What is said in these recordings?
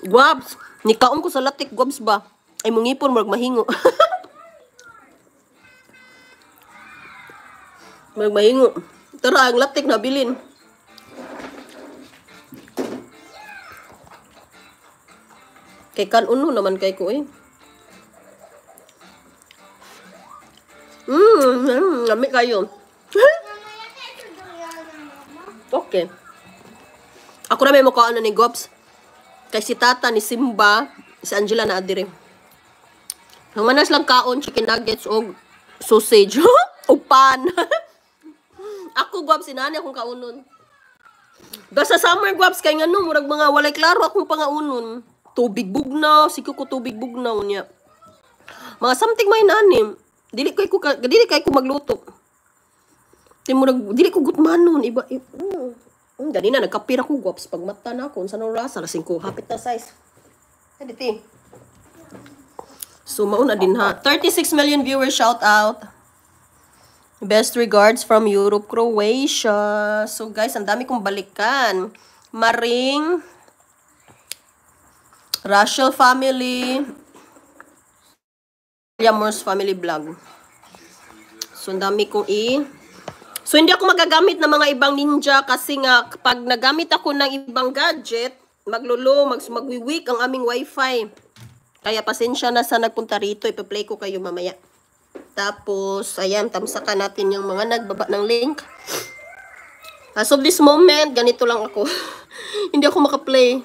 Gwabs, nikaon ko sa latik, gwabs ba? Ay mungipon, marag mahingo. Marag mahingo. Tara, ang latik na bilin. Kay kanuno naman kay ko eh. Lami kayo. Okay. Ako na may mukha ni Gops. Kay si Tata, ni Simba, si Angela na adire. Ang manas lang kaon, chicken nuggets o sausage. O pan. Ako, Gops, sinani akong kaunon. Sa summer, Gops, kay nga no, murag mga walay klaro akong pangaunon. Tubig bugnaw, siko ko tubig bugnaw niya. Mga something may nanim. Dili kay ko magluto. Dili ko gutmanon, iba. Ganina nagkapira ko, Gops, pag mata na ako, sa nang rasa, lasing ko, hapit na size. Diti. So, mauna din ha. 36 million viewers, shout out. Best regards from Europe, Croatia. So, guys, ang dami kong balikan. Maring, Rachel family, Yamors family vlog. So, ang dami kong So, hindi ako magagamit ng mga ibang ninja kasi nga, pag nagamit ako ng ibang gadget, magwi-weak ang aming wifi. Kaya pasensya na sa nagpunta rito. Ipa-play ko kayo mamaya. Tapos, ayan, tamsakan natin yung mga nagbaba ng link. As of this moment, ganito lang ako. Hindi ako makaplay.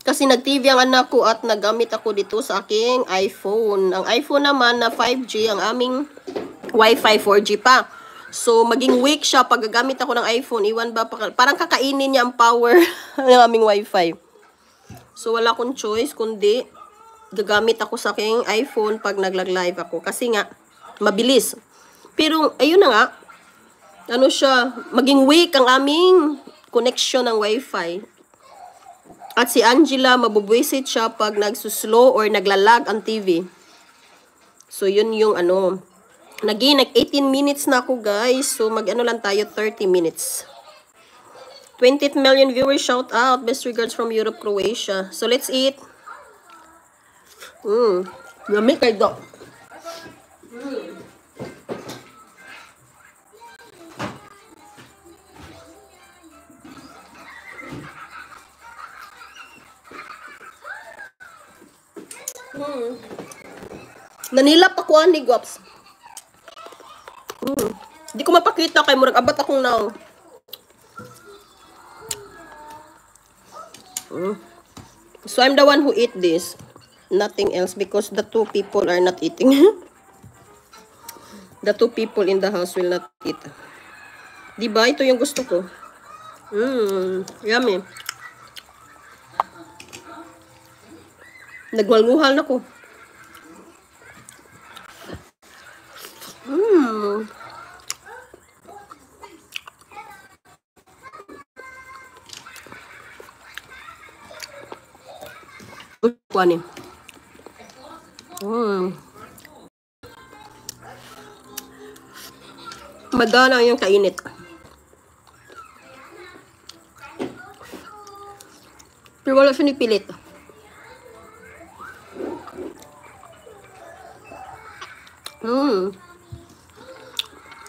Kasi nag-TV ang anak ko at nagamit ako dito sa aking iPhone. Ang iPhone naman na 5G, ang aming Wi-Fi 4G pa. So, maging weak siya pag gagamit ako ng iPhone. Iwan ba? Parang kakainin niya ang power ng aming Wi-Fi. So, wala akong choice kundi gagamit ako sa aking iPhone pag naglag-live ako. Kasi nga, mabilis. Pero, ayun na nga. Ano siya? Maging weak ang aming connection ng Wi-Fi. At si Angela, mabubwisit siya pag nagsuslow or naglalag ang TV. So, yun yung ano. Nag 18 minutes na ako, guys. So, mag-ano lang tayo, 30 minutes. 20 million viewers, shout out. Best regards from Europe, Croatia. So, let's eat. Yummy kay Doc. Nanilap ako ani, Guaps. Hindi ko mapakita kay murag abat akong now. So I'm the one who eat this. Nothing else because the two people are not eating. The two people in the house will not eat. Diba? Ito yung gusto ko. Yummy. Nagwalnguhal na ko. Kuanin. Madana yung kainit. Pero wala siya nipilit.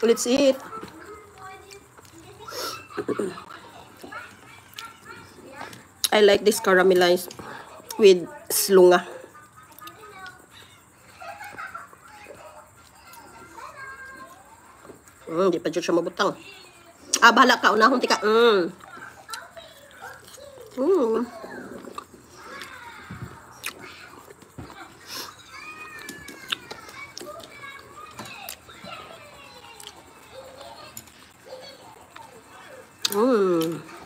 Let's eat. I like this caramelized with slunga. Di pa dyan siya mabutang. Bahala ka. Unahon tika.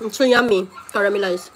It's so yummy. Caramelized.